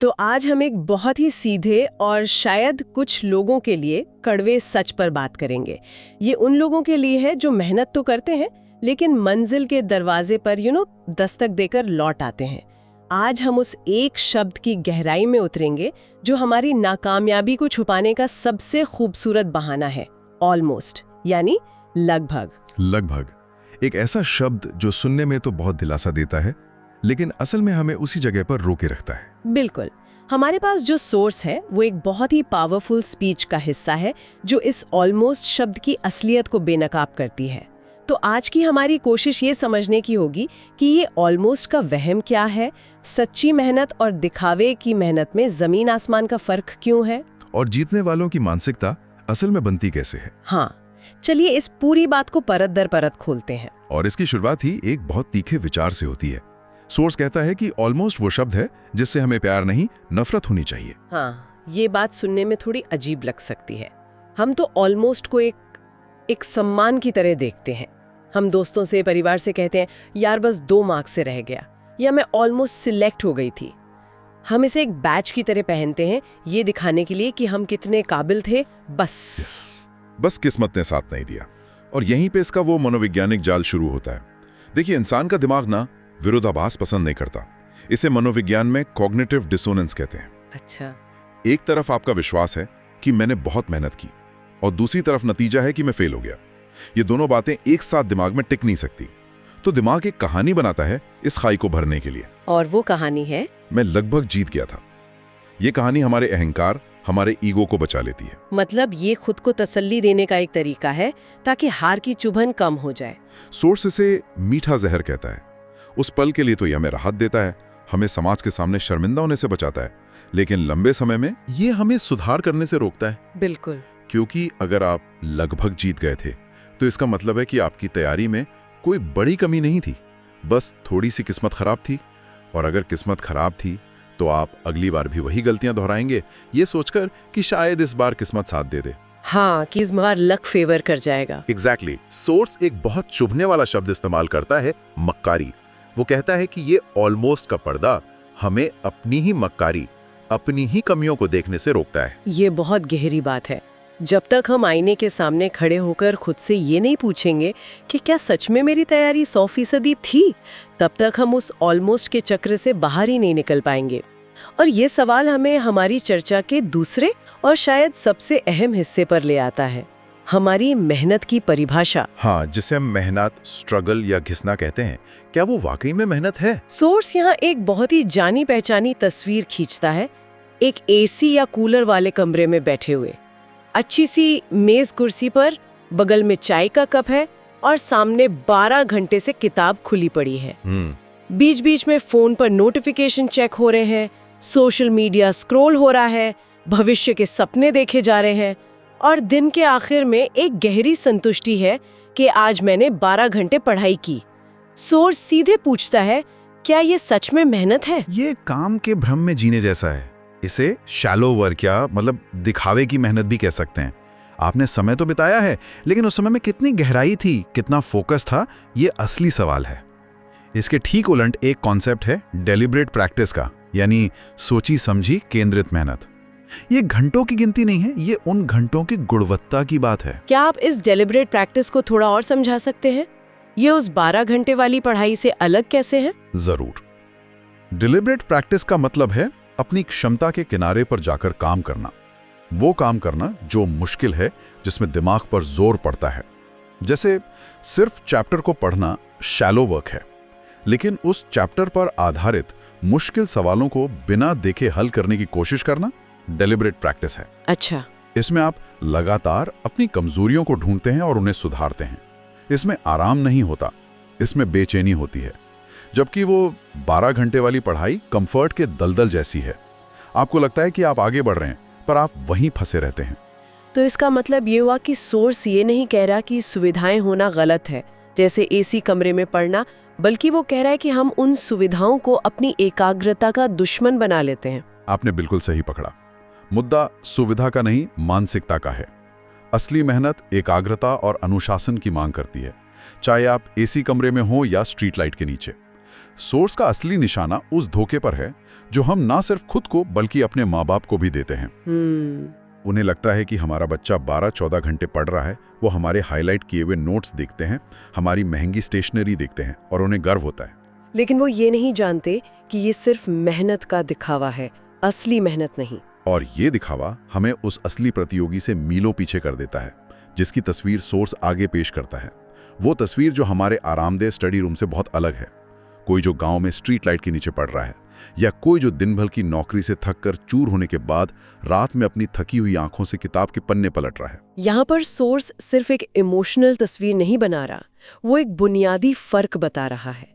तो आज हम एक बहुत ही सीधे और शायद कुछ लोगों के लिए कड़वे सच पर बात करेंगे। ये उन लोगों के लिए है जो मेहनत तो करते हैं लेकिन मंजिल के दरवाजे पर दस्तक देकर लौट आते हैं। आज हम उस एक शब्द की गहराई में उतरेंगे जो हमारी नाकामयाबी को छुपाने का सबसे खूबसूरत बहाना है, ऑलमोस्ट, यानी लगभग। लगभग एक ऐसा शब्द जो सुनने में तो बहुत दिलासा देता है लेकिन असल में हमें उसी जगह पर रोके रखता है। बिल्कुल। हमारे पास जो सोर्स है वो एक बहुत ही पावरफुल स्पीच का हिस्सा है जो इस ऑलमोस्ट शब्द की असलियत को बेनकाब करती है। तो आज की हमारी कोशिश ये समझने की होगी कि ये ऑलमोस्ट का वहम क्या है, सच्ची मेहनत और दिखावे की मेहनत में जमीन आसमान का फर्क क्यों है, और जीतने वालों की मानसिकता असल में बनती कैसे है। हाँ, चलिए इस पूरी बात को परत दर परत खोलते हैं। और इसकी शुरुआत ही एक बहुत तीखे विचार से होती है। सोर्स कहता है कि ऑलमोस्ट वो शब्द है जिससे हमें प्यार नहीं, नफरत होनी चाहिए। हाँ, ये बात सुनने में थोड़ी अजीब लग सकती है। हम तो ऑलमोस्ट को एक सम्मान की तरह देखते हैं। हम दोस्तों से, परिवार से कहते हैं, यार बस 2 मार्क्स से रह गया, या मैं ऑलमोस्ट सिलेक्ट हो गई थी। हम इसे एक बैच की तरह पहनते हैं, ये दिखाने के लिए कि हम कितने काबिल थे। बस किस्मत ने साथ नहीं दिया। और यहीं पे इसका वो मनोवैज्ञानिक जाल शुरू होता है। देखिए, इंसान का दिमाग ना विरोधाभास पसंद नहीं करता। इसे मनोविज्ञान में कॉग्निटिव डिसोनेंस कहते हैं। अच्छा। एक तरफ आपका विश्वास है कि मैंने बहुत मेहनत की और दूसरी तरफ नतीजा है कि मैं फेल हो गया। ये दोनों बातें एक साथ दिमाग में टिक नहीं सकती। तो दिमाग एक कहानी बनाता है इस खाई को भरने के लिए। और वो कहानी है, मैं लगभग जीत गया था। ये कहानी हमारे अहंकार, हमारे ईगो को बचा लेती है। मतलब ये खुद को तसल्ली देने का एक तरीका है ताकि हार की चुभन कम हो जाए। सोर्स इसे मीठा जहर कहता है। उस पल के लिए तो ये हमें राहत देता है, हमें समाज के सामने शर्मिंदा होने से बचाता है, लेकिन लंबे समय में ये हमें सुधार करने से रोकता है। बिल्कुल। क्योंकि अगर आप लगभग जीत गए थे तो इसका मतलब है कि आपकी तैयारी में कोई बड़ी कमी नहीं थी, बस थोड़ी सी किस्मत खराब थी। और अगर किस्मत खराब थी तो आप अगली बार भी वही गलतियां दोहराएंगे, ये सोचकर कि शायद इस बार किस्मत साथ दे दे। हाँ, कि इस बार लक फेवर कर जाएगा। एग्जैक्टली। सोर्स एक बहुत चुभने वाला शब्द इस्तेमाल करता है, मक्कारी। वो कहता है कि ये ऑलमोस्ट का पर्दा हमें अपनी ही मक्कारी, अपनी ही कमियों को देखने से रोकता है। ये बहुत गहरी बात है। जब तक हम आईने के सामने खड़े होकर खुद से ये नहीं पूछेंगे कि क्या सच में मेरी तैयारी 100% थी, तब तक हम उस ऑलमोस्ट के चक्र से बाहर ही नहीं निकल पाएंगे। और ये सवाल हमें हमारी चर्चा के दूसरे और शायद सबसे अहम हिस्से पर ले आता है, हमारी मेहनत की परिभाषा। हाँ, जिसे हम मेहनत, स्ट्रगल या घिसना कहते हैं, क्या वो वाकई में मेहनत है? सोर्स यहाँ एक बहुत ही जानी पहचानी तस्वीर खींचता है। एक एसी या कूलर वाले कमरे में बैठे हुए, अच्छी सी मेज कुर्सी पर बगल में चाय का कप है और सामने 12 घंटे से किताब खुली पड़ी है। बीच बीच में फोन पर नोटिफिकेशन चेक हो रहे हैं, सोशल मीडिया स्क्रॉल हो रहा है, भविष्य के सपने देखे जा रहे हैं, और दिन के आखिर में एक गहरी संतुष्टि है कि आज मैंने 12 घंटे पढ़ाई की। सोर्स सीधे पूछता है, क्या ये सच में मेहनत है? ये काम के भ्रम में जीने जैसा है। इसे शैलो वर्क या मतलब दिखावे की मेहनत भी कह सकते हैं। आपने समय तो बिताया है, लेकिन उस समय में कितनी गहराई थी, कितना फोकस था, ये असली सवाल है। इसके ठीक उलट एक कॉन्सेप्ट है डेलिब्रेट प्रैक्टिस का, यानी सोची समझी केंद्रित मेहनत। ये घंटों की गिनती नहीं है, ये उन घंटों की गुणवत्ता की बात है। क्या आप इस डेलिब्रेट प्रैक्टिस को थोड़ा और समझा सकते हैं? ये उस 12 घंटे वाली पढ़ाई से अलग कैसे है? जरूर। डिलिब्रेट प्रैक्टिस का मतलब है अपनी क्षमता के किनारे पर जाकर काम करना। वो काम करना जो मुश्किल है, जिसमें दिमाग पर जोर पड़ता है। जैसे सिर्फ चैप्टर को पढ़ना शैलो वर्क है, लेकिन उस चैप्टर पर आधारित मुश्किल सवालों को बिना देखे हल करने की कोशिश करना डेलिब्रेट प्रैक्टिस है। अच्छा। इसमें आप लगातार अपनी कमजोरियों को ढूंढते हैं और उन्हें सुधारते हैं। इसमें आराम नहीं होता, इसमें बेचैनी होती है। जबकि वो 12 घंटे वाली पढ़ाई कंफर्ट के दलदल जैसी है। आपको लगता है कि आप आगे बढ़ रहे हैं, पर आप वहीं फंसे रहते हैं। तो इसका मतलब ये हुआ कि सोर्स ये नहीं कह रहा कि सुविधाएं होना गलत है, जैसे एसी कमरे में पढ़ना, बल्कि वो कह रहा है कि हम उन सुविधाओं को अपनी एकाग्रता का दुश्मन बना लेते हैं। आपने बिल्कुल सही पकड़ा। मुद्दा सुविधा का नहीं, मानसिकता का है। असली मेहनत एकाग्रता और अनुशासन की मांग करती है, चाहे आप एसी कमरे में हो या स्ट्रीट लाइट के नीचे। सोर्स का असली निशाना उस धोखे पर है जो हम ना सिर्फ खुद को बल्कि अपने माँ बाप को भी देते हैं। उन्हें लगता है कि हमारा बच्चा 12-14 घंटे पढ़ रहा है, वो हमारे हाईलाइट किए हुए नोट्स देखते हैं, हमारी महंगी स्टेशनरी देखते हैं और उन्हें गर्व होता है। लेकिन वो ये नहीं जानते कि ये सिर्फ मेहनत का दिखावा है, असली मेहनत नहीं। और ये दिखावा हमें उस असली प्रतियोगी से मीलों पीछे कर देता है, जिसकी तस्वीर सोर्स आगे पेश करता है। वो तस्वीर जो हमारे आरामदेह स्टडी रूम से बहुत अलग है। कोई जो गांव में स्ट्रीट लाइट के नीचे पढ़ रहा है, या कोई जो दिन भर की नौकरी से थक कर चूर होने के बाद रात में अपनी थकी हुई आंखों से किताब के पन्ने पलट रहा है। यहाँ पर सोर्स सिर्फ एक इमोशनल तस्वीर नहीं बना रहा, वो एक बुनियादी फर्क बता रहा है।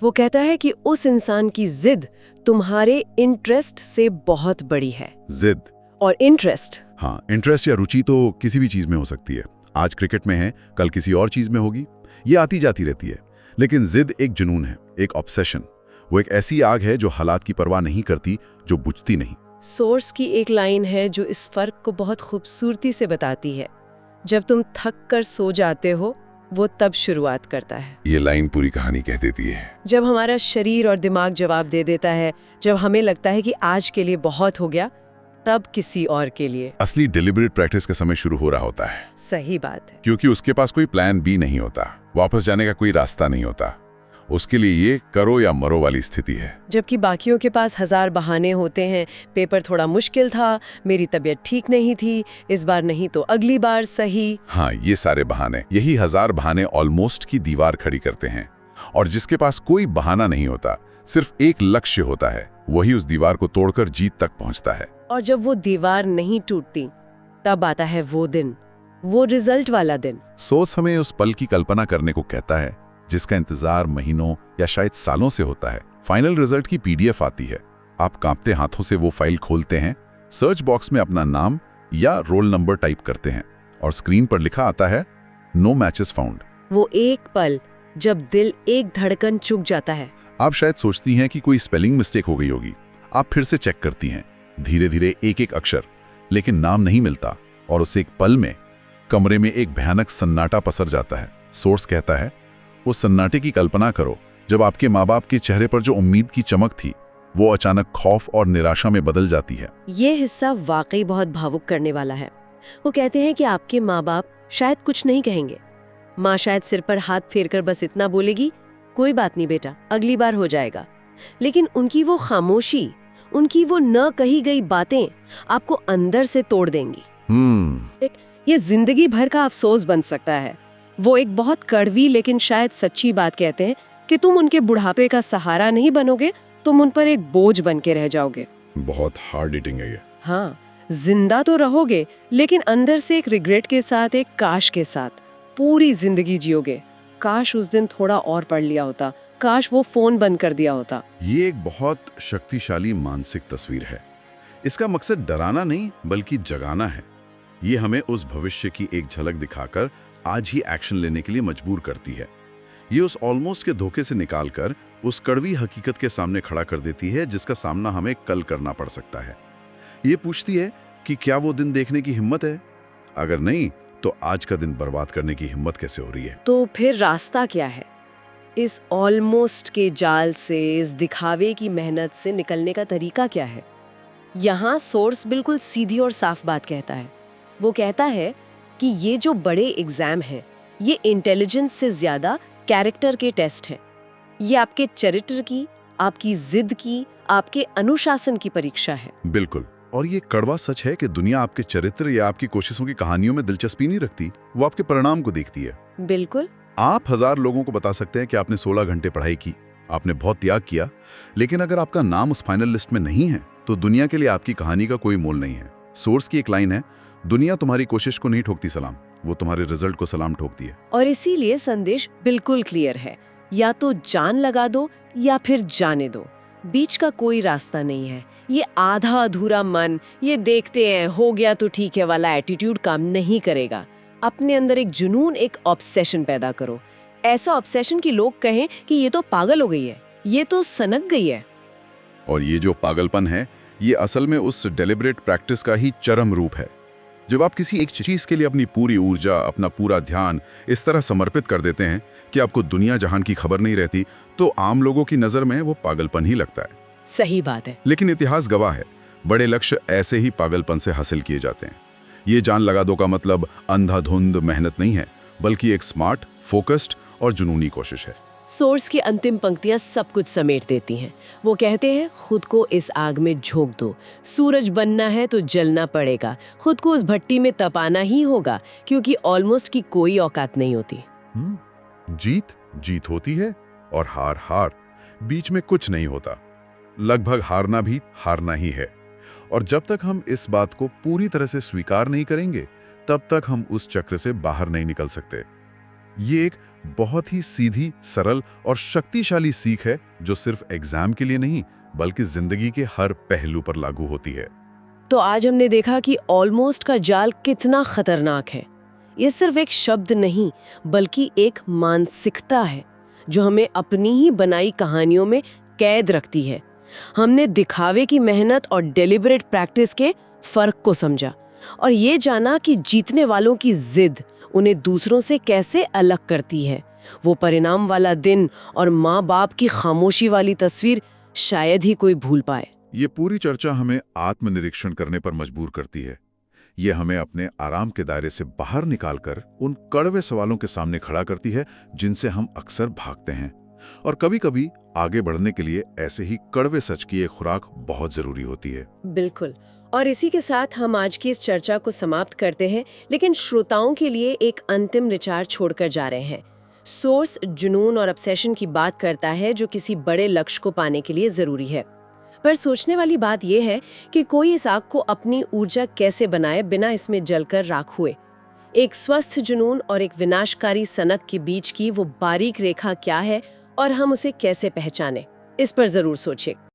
वो कहता है कि उस इंसान की जिद तुम्हारे इंटरेस्ट से बहुत बड़ी है। जिद और इंटरेस्ट, हाँ, इंटरेस्ट या रुचि तो किसी भी चीज में हो सकती है। आज क्रिकेट में है, कल किसी और चीज में होगी, ये आती जाती रहती है। लेकिन जिद एक जुनून है, एक ऑब्सेशन। वो एक ऐसी आग है जो हालात की परवाह नहीं करती, जो बुझती नहीं। सोर्स की एक लाइन है जो इस फर्क को बहुत खूबसूरती से बताती है। जब तुम थक कर सो जाते हो, वो तब शुरुआत करता है। ये लाइन पूरी कहानी कह देती है। जब हमारा शरीर और दिमाग जवाब दे देता है, जब हमें लगता है कि आज के लिए बहुत हो गया, तब किसी और के लिए असली डिलिबरेट प्रैक्टिस का समय शुरू हो रहा होता है। सही बात है। क्योंकि उसके पास कोई प्लान बी नहीं होता, वापस जाने का कोई रास्ता नहीं होता। उसके लिए ये करो या मरो वाली स्थिति है। जबकि बाकियों के पास 1000 बहाने होते हैं। पेपर थोड़ा मुश्किल था, मेरी तबीयत ठीक नहीं थी, इस बार नहीं तो अगली बार सही। हाँ, ये सारे बहाने, यही 1000 बहाने ऑलमोस्ट की दीवार खड़ी करते हैं। और जिसके पास कोई बहाना नहीं होता, सिर्फ एक लक्ष्य होता है, वही उस दीवार को तोड़कर जीत तक पहुंचता है। और जब वो दीवार नहीं टूटती, तब आता है वो दिन, वो रिजल्ट वाला दिन। सोच हमें उस पल की कल्पना करने को कहता है जिसका इंतजार महीनों या शायद सालों से होता है। फाइनल रिजल्ट की पीडीएफ आती है। आप कांपते हाथों से वो फाइल खोलते हैं, सर्च बॉक्स में अपना नाम या रोल नंबर टाइप करते हैं और स्क्रीन पर लिखा आता है नो मैचेस फाउंड। वो एक पल जब दिल एक धड़कन चुक जाता है। आप शायद सोचती हैं कि कोई स्पेलिंग मिस्टेक हो गई होगी। आप फिर से चेक करती हैं, धीरे धीरे एक एक अक्षर, लेकिन नाम नहीं मिलता। और उस एक पल में कमरे में एक भयानक सन्नाटा पसर जाता है। सोर्स कहता है उस सन्नाटे की कल्पना करो जब आपके माँ बाप के चेहरे पर जो उम्मीद की चमक थी, वो अचानक खौफ और निराशा में बदल जाती है। ये हिस्सा वाकई बहुत भावुक करने वाला है। वो कहते हैं कि आपके माँ बाप शायद कुछ नहीं कहेंगे। माँ शायद सिर पर हाथ फेरकर बस इतना बोलेगी, कोई बात नहीं बेटा, अगली बार हो जाएगा। लेकिन उनकी वो खामोशी, उनकी वो न कही गई बातें आपको अंदर से तोड़ देंगी। ये जिंदगी भर का अफसोस बन सकता है। वो एक बहुत कड़वी लेकिन शायद सच्ची बात कहते हैं कि तुम उनके बुढ़ापे का सहारा नहीं बनोगे, तुम उन पर एक बोझ बन के रह जाओगे। बहुत हार्ड हिटिंग है ये। हाँ, जिंदा तो रहोगे, लेकिन अंदर से एक रिग्रेट के साथ, एक काश के साथ पूरी जिंदगी जियोगे। काश उस दिन थोड़ा और पढ़ लिया होता, काश वो फोन बंद कर दिया होता। ये एक बहुत शक्तिशाली मानसिक तस्वीर है। इसका मकसद डराना नहीं बल्कि जगाना है। ये हमें उस भविष्य की एक झलक दिखाकर आज ही एक्शन लेने के लिए मजबूर करती है। ये उस ऑलमोस्ट के धोखे से निकालकर उस कड़वी हकीकत के सामने खड़ा कर देती है जिसका सामना हमें कल करना पड़ सकता है। ये पूछती है कि क्या वो दिन देखने की हिम्मत है? अगर नहीं, तो आज का दिन बर्बाद करने की हिम्मत कैसे हो रही है? तो फिर रास्ता क्या है? इस ऑलमोस्ट के जाल से, इस दिखावे की मेहनत से निकलने का तरीका क्या है? यहाँ सोर्स बिल्कुल सीधी और साफ बात कहता है। वो कहता है कि ये जो बड़े एग्जाम हैं, ये इंटेलिजेंस से ज्यादा कैरेक्टर के टेस्ट हैं। ये आपके चरित्र की, आपकी जिद की, आपके अनुशासन की परीक्षा है। बिल्कुल। और ये कड़वा सच है कि दुनिया आपके चरित्र या आपकी कोशिशों की कहानियों में दिलचस्पी नहीं रखती, वो आपके परिणाम को देखती है। बिल्कुल। आप 1000 लोगों को बता सकते हैं कि आपने 16 घंटे पढ़ाई की, आपने बहुत त्याग किया, लेकिन अगर आपका नाम उस फाइनल लिस्ट में नहीं है, तो दुनिया के लिए आपकी कहानी का कोई मोल नहीं है। सोर्स की एक लाइन है, दुनिया तुम्हारी कोशिश को नहीं ठोकती सलाम, वो तुम्हारे रिजल्ट को सलाम ठोकती है। और इसीलिए संदेश बिल्कुल क्लियर है, या तो जान लगा दो या फिर जाने दो, बीच का कोई रास्ता नहीं है। ये आधा अधूरा मन, ये देखते हैं हो गया तो ठीक है वाला एटीट्यूड काम नहीं करेगा। अपने अंदर एक जुनून, एक ऑब्सेशन पैदा करो। ऐसा ऑब्सेशन कि लोग कहें कि ये तो पागल हो गई है, ये तो सनक गई है। और ये जो पागलपन है, ये असल में उस डेलिब्रेट प्रैक्टिस का ही चरम रूप है। जब आप किसी एक चीज के लिए अपनी पूरी ऊर्जा, अपना पूरा ध्यान इस तरह समर्पित कर देते हैं कि आपको दुनिया जहान की खबर नहीं रहती, तो आम लोगों की नजर में वो पागलपन ही लगता है। सही बात है। लेकिन इतिहास गवाह है, बड़े लक्ष्य ऐसे ही पागलपन से हासिल किए जाते हैं। ये जान लगा दो का मतलब अंधाधुंध मेहनत नहीं है, बल्कि एक स्मार्ट, फोकस्ड और जुनूनी कोशिश है। सोर्स की अंतिम पंक्तियां सब कुछ समेट देती हैं। वो कहते हैं, खुद को इस आग में झोंक दो, सूरज बनना है तो जलना पड़ेगा, खुद को उस भट्टी में तपाना ही होगा, क्योंकि ऑलमोस्ट की कोई औकात नहीं होती। जीत जीत होती है और हार हार, बीच में कुछ नहीं होता। लगभग हारना भी हारना ही है। और जब तक हम इस बात को पूरी तरह से स्वीकार नहीं करेंगे, तब तक हम उस चक्र से बाहर नहीं निकल सकते। ये एक बहुत ही सीधी, सरल और शक्तिशाली सीख है, जो सिर्फ एग्जाम के लिए नहीं, बल्कि जिंदगी के हर पहलू पर लागू होती है। तो आज हमने देखा कि ऑलमोस्ट का जाल कितना खतरनाक है। ये सिर्फ एक शब्द नहीं, बल्कि एक मानसिकता है जो हमें अपनी ही बनाई कहानियों में कैद रखती है। हमने दिखावे की मेहनत और डेलिबरेट प्रैक्टिस के फर्क को समझा और ये जाना कि जीतने वालों की जिद उन्हें दूसरों से कैसे अलग करती है। वो परिणाम वाला दिन और माँ बाप की खामोशी वाली तस्वीर शायद ही कोई भूल पाए। ये पूरी चर्चा हमें आत्मनिरीक्षण करने पर मजबूर करती है। ये हमें अपने आराम के दायरे से बाहर निकालकर उन कड़वे सवालों के सामने खड़ा करती है जिनसे हम अक्सर भागते हैं। और कभी-कभी आगे बढ़ने के लिए ऐसे ही कड़वे सच की एक खुराक बहुत जरूरी होती है। बिल्कुल। और इसी के साथ हम आज की इस चर्चा को समाप्त करते हैं, लेकिन श्रोताओं के लिए एक अंतिम विचार छोड़कर जा रहे हैं। सोर्स जुनून और ऑब्सेशन की बात करता है जो किसी बड़े लक्ष्य को पाने के लिए जरूरी है। पर सोचने वाली बात यह है कि कोई इस आग को अपनी ऊर्जा कैसे बनाए बिना इसमें जलकर राख हुए। एक स्वस्थ जुनून और एक विनाशकारी सनक के बीच की वो बारीक रेखा क्या है और हम उसे कैसे पहचाने, इस पर जरूर सोचें।